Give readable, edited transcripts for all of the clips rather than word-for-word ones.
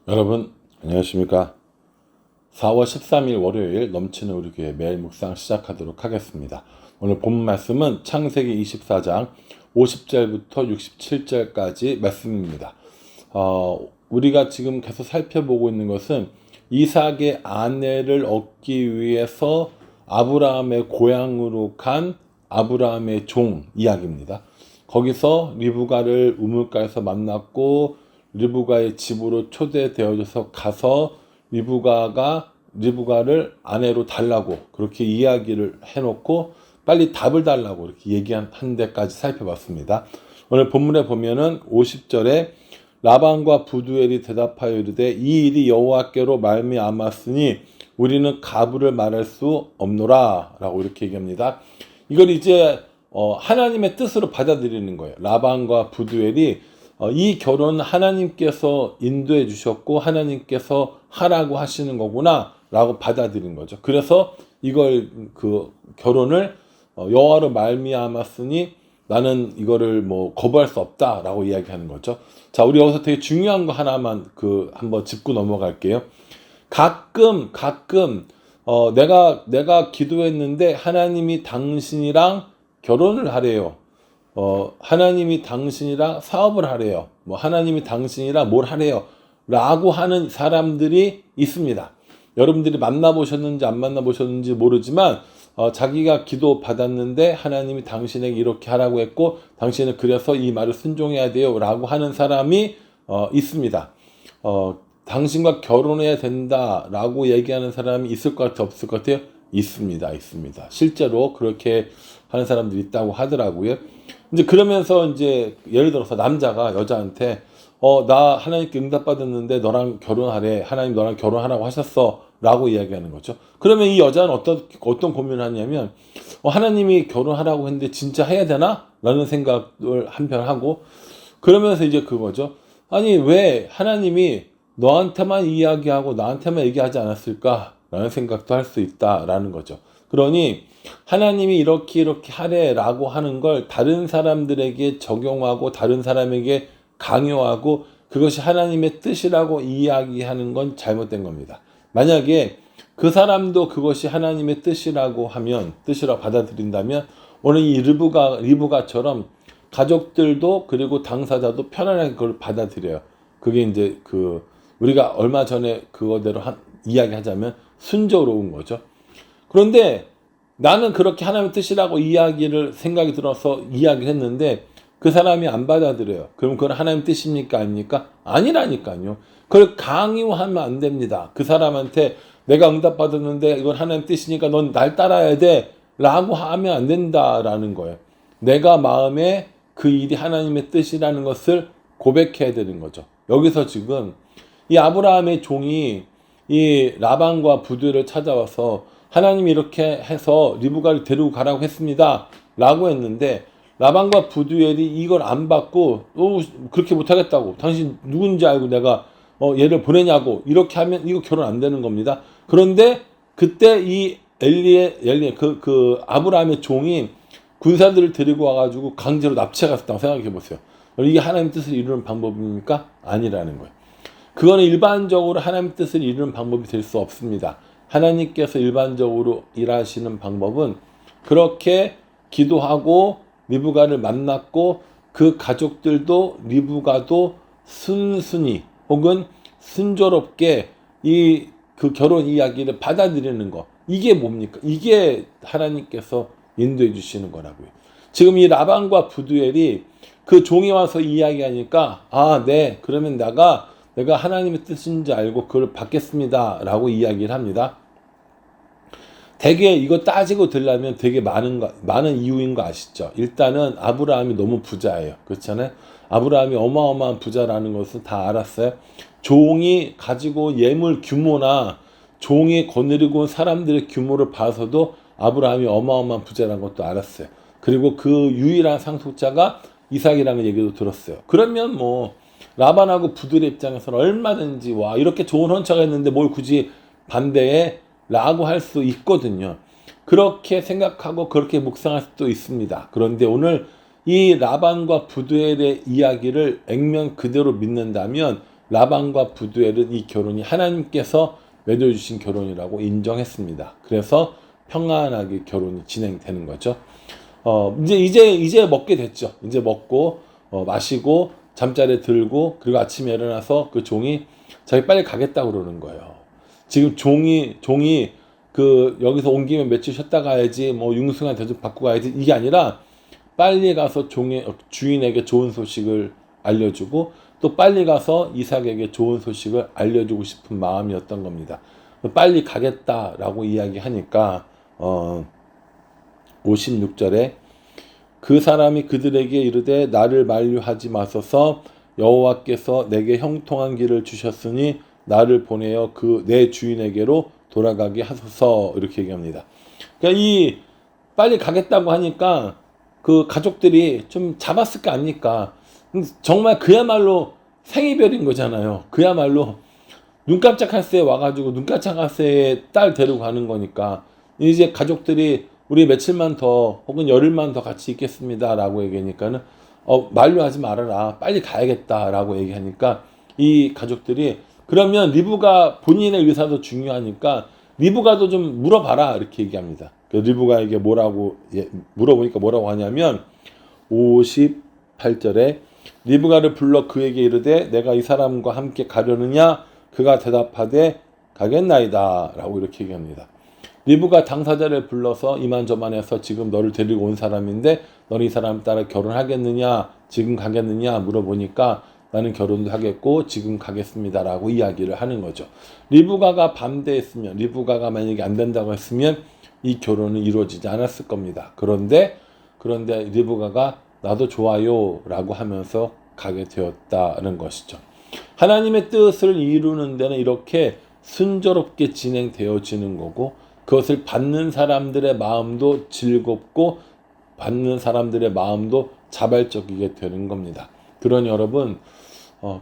여러분 안녕하십니까. 4월 13일 월요일 넘치는 우리 교회 매일 묵상 시작하도록 하겠습니다. 오늘 본 말씀은 창세기 24장 50절부터 67절까지 말씀입니다. 우리가 지금 계속 살펴보고 있는 것은 이삭의 아내를 얻기 위해서 아브라함의 고향으로 간 아브라함의 종 이야기입니다. 거기서 리브가를 우물가에서 만났고 리브가의 집으로 초대되어져서 가서 리브가를 아내로 달라고 그렇게 이야기를 해놓고 빨리 답을 달라고 이렇게 얘기한 데까지 살펴봤습니다. 오늘 본문에 보면은 50절에 라반과 부두엘이 대답하여 이르되 이 일이 여호와께로 말미암았으니 우리는 가부를 말할 수 없노라 라고 이렇게 얘기합니다. 이걸 이제 하나님의 뜻으로 받아들이는 거예요. 라반과 부두엘이 이 결혼 하나님께서 인도해 주셨고 하나님께서 하라고 하시는 거구나 라고 받아들인 거죠. 그래서 이걸 그 결혼을 여호와로 말미암았으니 나는 이거를 뭐 거부할 수 없다라고 이야기하는 거죠. 자, 우리 여기서 되게 중요한 거 하나만 한번 짚고 넘어갈게요. 가끔 내가 기도했는데 하나님이 당신이랑 결혼을 하래요. 하나님이 당신이랑 사업을 하래요. 뭐 하나님이 당신이랑 뭘 하래요. 라고 하는 사람들이 있습니다. 여러분들이 만나보셨는지 안 만나보셨는지 모르지만 자기가 기도 받았는데 하나님이 당신에게 이렇게 하라고 했고 당신은 그래서 이 말을 순종해야 돼요 라고 하는 사람이 있습니다. 당신과 결혼해야 된다 라고 얘기하는 사람이 있을 것 같아요? 없을 것 같아요? 있습니다. 실제로 그렇게 하는 사람들이 있다고 하더라고요. 이제 그러면서 이제 예를 들어서 남자가 여자한테 나 하나님께 응답받았는데 너랑 결혼하래. 하나님 너랑 결혼하라고 하셨어. 라고 이야기하는 거죠. 그러면 이 여자는 어떤 고민을 하냐면 하나님이 결혼하라고 했는데 진짜 해야 되나? 라는 생각을 한편 하고 그러면서 이제 그거죠. 아니 왜 하나님이 너한테만 이야기하고 나한테만 얘기하지 않았을까? 라는 생각도 할 수 있다라는 거죠. 그러니 하나님이 이렇게 하래라고 하는 걸 다른 사람들에게 적용하고 다른 사람에게 강요하고 그것이 하나님의 뜻이라고 이야기하는 건 잘못된 겁니다. 만약에 그 사람도 그것이 하나님의 뜻이라고 받아들인다면 오늘 이 리브가처럼 가족들도 그리고 당사자도 편안하게 그걸 받아들여요. 그게 이제 우리가 얼마 전에 그거대로 이야기하자면 순조로운 거죠. 그런데 나는 그렇게 하나님의 뜻이라고 생각이 들어서 이야기를 했는데 그 사람이 안 받아들여요. 그럼 그건 하나님 뜻입니까? 아닙니까? 아니라니까요. 그걸 강요하면 안 됩니다. 그 사람한테 내가 응답받았는데 이건 하나님 뜻이니까 넌 날 따라야 돼 라고 하면 안 된다라는 거예요. 내가 마음에 그 일이 하나님의 뜻이라는 것을 고백해야 되는 거죠. 여기서 지금 이 아브라함의 종이 이 라반과 부두엘을 찾아와서 하나님이 이렇게 해서 리브가를 데리고 가라고 했습니다 라고 했는데 라반과 부두엘이 이걸 안 받고 그렇게 못하겠다고 당신 누군지 알고 내가 얘를 보내냐고 이렇게 하면 이거 결혼 안 되는 겁니다. 그런데 그때 이 아브라함의 종이 군사들을 데리고 와가지고 강제로 납치해갔다고 생각해 보세요. 이게 하나님 뜻을 이루는 방법입니까? 아니라는 거예요. 그거는 일반적으로 하나님 뜻을 이루는 방법이 될 수 없습니다. 하나님께서 일반적으로 일하시는 방법은 그렇게 기도하고 리브가를 만났고 그 가족들도 리브가도 순순히 혹은 순조롭게 그 결혼 이야기를 받아들이는 거. 이게 뭡니까? 이게 하나님께서 인도해 주시는 거라고요. 지금 이 라반과 부두엘이 그 종이 와서 이야기하니까 네. 그러면 내가 하나님의 뜻인지 알고 그걸 받겠습니다 라고 이야기를 합니다. 되게 이거 따지고 들려면 되게 많은 이유인 거 아시죠? 일단은 아브라함이 너무 부자예요. 그렇잖아요? 아브라함이 어마어마한 부자라는 것을 다 알았어요. 종이 가지고 예물 규모나 종이 거느리고 온 사람들의 규모를 봐서도 아브라함이 어마어마한 부자라는 것도 알았어요. 그리고 그 유일한 상속자가 이삭이라는 얘기도 들었어요. 그러면 라반하고 부들의 입장에서는 얼마든지 이렇게 좋은 헌처가 있는데 뭘 굳이 반대해? 라고 할 수 있거든요. 그렇게 생각하고 그렇게 묵상할 수도 있습니다. 그런데 오늘 이 라반과 부두엘의 이야기를 액면 그대로 믿는다면 라반과 부두엘은 이 결혼이 하나님께서 맺어주신 결혼이라고 인정했습니다. 그래서 평안하게 결혼이 진행되는 거죠. 이제 먹게 됐죠. 이제 먹고 마시고 잠자리에 들고 그리고 아침에 일어나서 그 종이 자기 빨리 가겠다고 그러는 거예요. 지금 종이 그 여기서 온 김에 며칠 쉬었다 가야지 뭐 융숭한 대접 받고 가야지 이게 아니라 빨리 가서 종의 주인에게 좋은 소식을 알려주고 또 빨리 가서 이삭에게 좋은 소식을 알려주고 싶은 마음이었던 겁니다. 빨리 가겠다라고 이야기하니까 56절에 그 사람이 그들에게 이르되 나를 만류하지 마소서 여호와께서 내게 형통한 길을 주셨으니 나를 보내어 그 내 주인에게로 돌아가게 하소서 이렇게 얘기합니다. 그러니까 이 빨리 가겠다고 하니까 그 가족들이 좀 잡았을 거 아닙니까? 정말 그야말로 생이별인 거잖아요. 그야말로 눈 깜짝할 새에 와가지고 눈 깜짝할 새에 딸 데리고 가는 거니까 이제 가족들이 우리 며칠만 더 혹은 열흘만 더 같이 있겠습니다라고 얘기하니까는 만류하지 말아라 빨리 가야겠다라고 얘기하니까 이 가족들이 그러면 리브가 본인의 의사도 중요하니까 리브가도 좀 물어봐라 이렇게 얘기합니다. 리브가에게 뭐라고 물어보니까 뭐라고 하냐면 58절에 리브가를 불러 그에게 이르되 내가 이 사람과 함께 가려느냐 그가 대답하되 가겠나이다 라고 이렇게 얘기합니다. 리브가 당사자를 불러서 이만저만해서 지금 너를 데리고 온 사람인데 너는 이 사람 따라 결혼하겠느냐 지금 가겠느냐 물어보니까 나는 결혼도 하겠고 지금 가겠습니다라고 이야기를 하는 거죠. 리브가가 반대했으면 리브가가 만약에 안 된다고 했으면 이 결혼은 이루어지지 않았을 겁니다. 그런데 리브가가 나도 좋아요 라고 하면서 가게 되었다는 것이죠. 하나님의 뜻을 이루는 데는 이렇게 순조롭게 진행되어지는 거고 그것을 받는 사람들의 마음도 즐겁고 받는 사람들의 마음도 자발적이게 되는 겁니다. 그러니 여러분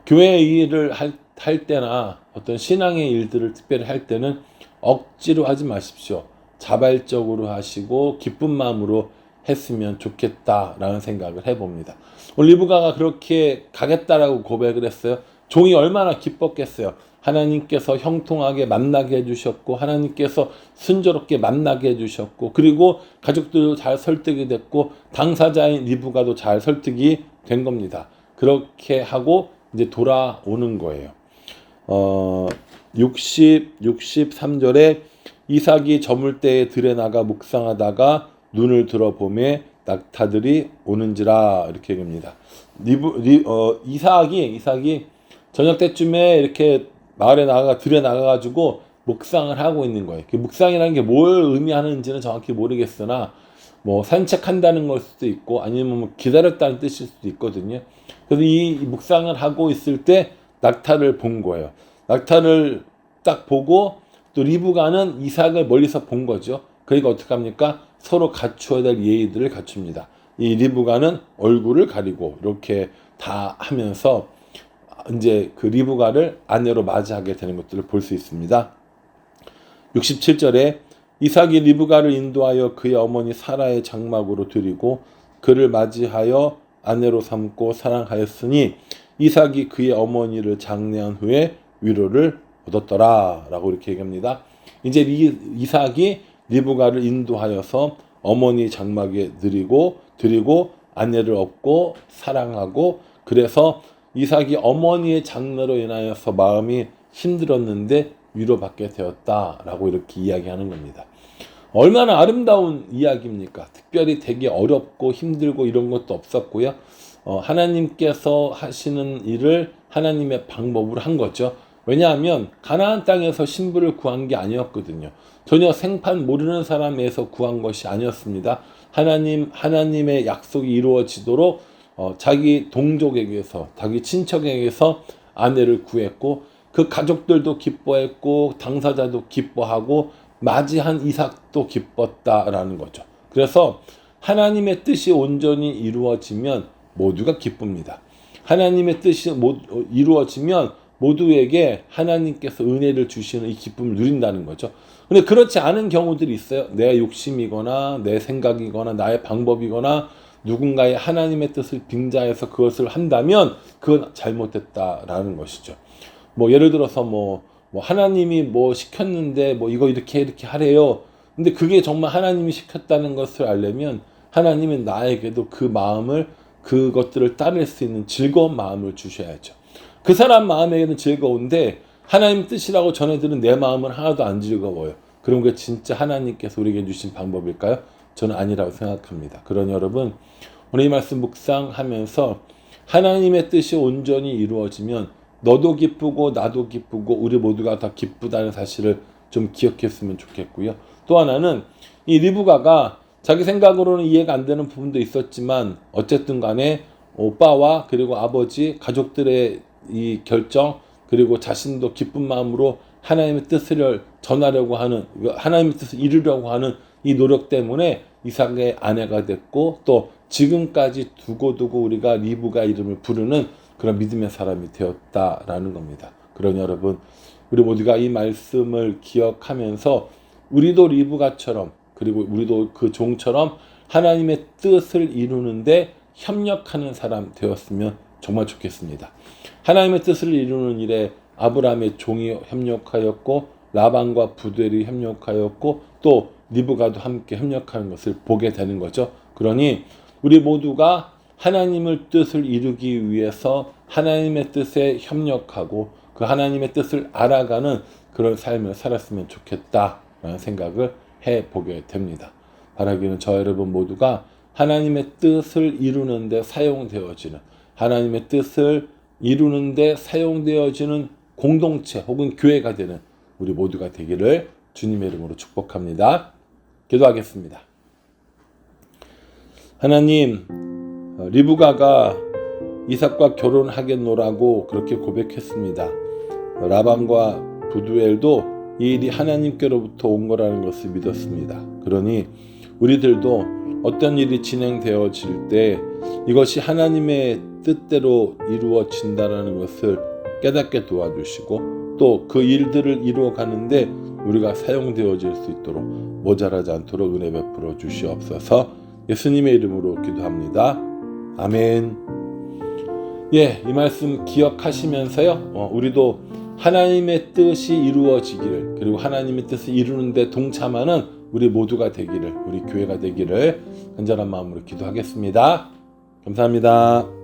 교회 일을 할 때나 어떤 신앙의 일들을 특별히 할 때는 억지로 하지 마십시오. 자발적으로 하시고 기쁜 마음으로 했으면 좋겠다라는 생각을 해봅니다. 리브가가 그렇게 가겠다라고 고백을 했어요. 종이 얼마나 기뻤겠어요. 하나님께서 형통하게 만나게 해주셨고 하나님께서 순조롭게 만나게 해주셨고 그리고 가족들도 잘 설득이 됐고 당사자인 리브가도 잘 설득이 된 겁니다. 그렇게 하고 이제 돌아오는 거예요. 63절에 이삭이 저물 때에 들에 나가 묵상하다가 눈을 들어보매 낙타들이 오는지라 이렇게 얘기합니다. 이삭이 저녁 때쯤에 이렇게 마을에 들에 나가가지고 묵상을 하고 있는 거예요. 묵상이라는 게 뭘 의미하는지는 정확히 모르겠으나 뭐 산책한다는 걸 수도 있고 아니면 뭐 기다렸다는 뜻일 수도 있거든요. 그래서 이 묵상을 하고 있을 때 낙타를 본 거예요. 낙타를 딱 보고 또 리브가는 이삭을 멀리서 본 거죠. 그러니까 어떻게 합니까? 서로 갖추어야 될 예의들을 갖춥니다. 이 리브가는 얼굴을 가리고 이렇게 다 하면서 이제 그 리브가를 아내로 맞이하게 되는 것들을 볼 수 있습니다. 67절에 이삭이 리브가를 인도하여 그의 어머니 사라의 장막으로 들이고 그를 맞이하여 아내로 삼고 사랑하였으니 이삭이 그의 어머니를 장례한 후에 위로를 얻었더라 라고 이렇게 얘기합니다. 이제 이삭이 리브가를 인도하여서 어머니 장막에 드리고 아내를 얻고 사랑하고 그래서 이삭이 어머니의 장례로 인하여서 마음이 힘들었는데 위로받게 되었다라고 이렇게 이야기하는 겁니다. 얼마나 아름다운 이야기입니까? 특별히 되게 어렵고 힘들고 이런 것도 없었고요. 하나님께서 하시는 일을 하나님의 방법으로 한 거죠. 왜냐하면 가나안 땅에서 신부를 구한 게 아니었거든요. 전혀 생판 모르는 사람에서 구한 것이 아니었습니다. 하나님의 약속이 이루어지도록 자기 동족에게서 자기 친척에게서 아내를 구했고 그 가족들도 기뻐했고 당사자도 기뻐하고 맞이한 이삭도 기뻤다라는 거죠. 그래서 하나님의 뜻이 온전히 이루어지면 모두가 기쁩니다. 하나님의 뜻이 이루어지면 모두에게 하나님께서 은혜를 주시는 이 기쁨을 누린다는 거죠. 근데 그렇지 않은 경우들이 있어요. 내 욕심이거나 내 생각이거나 나의 방법이거나 누군가의 하나님의 뜻을 빙자해서 그것을 한다면 그건 잘못됐다라는 것이죠. 뭐 예를 들어서 뭐 하나님이 뭐 시켰는데 뭐 이거 이렇게 하래요. 근데 그게 정말 하나님이 시켰다는 것을 알려면 하나님은 나에게도 그 마음을, 그것들을 따를 수 있는 즐거운 마음을 주셔야죠. 그 사람 마음에는 즐거운데 하나님 뜻이라고 전해들은 내 마음은 하나도 안 즐거워요. 그럼 그게 진짜 하나님께서 우리에게 주신 방법일까요? 저는 아니라고 생각합니다. 그러니 여러분, 오늘 이 말씀 묵상하면서 하나님의 뜻이 온전히 이루어지면 너도 기쁘고 나도 기쁘고 우리 모두가 다 기쁘다는 사실을 좀 기억했으면 좋겠고요. 또 하나는 이 리브가가 자기 생각으로는 이해가 안 되는 부분도 있었지만 어쨌든 간에 오빠와 그리고 아버지, 가족들의 이 결정, 그리고 자신도 기쁜 마음으로 하나님의 뜻을 전하려고 하는, 하나님의 뜻을 이루려고 하는 이 노력 때문에 이삭의 아내가 됐고, 또 지금까지 두고두고 우리가 리브가 이름을 부르는 그런 믿음의 사람이 되었다라는 겁니다. 그러니 여러분, 우리 모두가 이 말씀을 기억하면서 우리도 리브가처럼, 그리고 우리도 그 종처럼 하나님의 뜻을 이루는데 협력하는 사람 되었으면 정말 좋겠습니다. 하나님의 뜻을 이루는 일에 아브라함의 종이 협력하였고, 라반과 부두엘이 협력하였고, 또 리브가도 함께 협력하는 것을 보게 되는 거죠. 그러니 우리 모두가 하나님의 뜻을 이루기 위해서 하나님의 뜻에 협력하고 그 하나님의 뜻을 알아가는 그런 삶을 살았으면 좋겠다라는 생각을 해보게 됩니다. 바라기는 저 여러분 모두가 하나님의 뜻을 이루는데 사용되어지는, 하나님의 뜻을 이루는데 사용되어지는 공동체 혹은 교회가 되는 우리 모두가 되기를 주님의 이름으로 축복합니다. 기도하겠습니다. 하나님, 리브가가 이삭과 결혼하겠노라고 그렇게 고백했습니다. 라반과 부두엘도 이 일이 하나님께로부터 온 거라는 것을 믿었습니다. 그러니 우리들도 어떤 일이 진행되어질 때 이것이 하나님의 뜻대로 이루어진다는 것을 깨닫게 도와주시고, 또 그 일들을 이루어가는데 우리가 사용되어질 수 있도록 모자라지 않도록 은혜 베풀어 주시옵소서. 예수님의 이름으로 기도합니다. 아멘. 이 말씀 기억하시면서요, 우리도 하나님의 뜻이 이루어지기를, 그리고 하나님의 뜻을 이루는데 동참하는 우리 모두가 되기를, 우리 교회가 되기를 간절한 마음으로 기도하겠습니다. 감사합니다.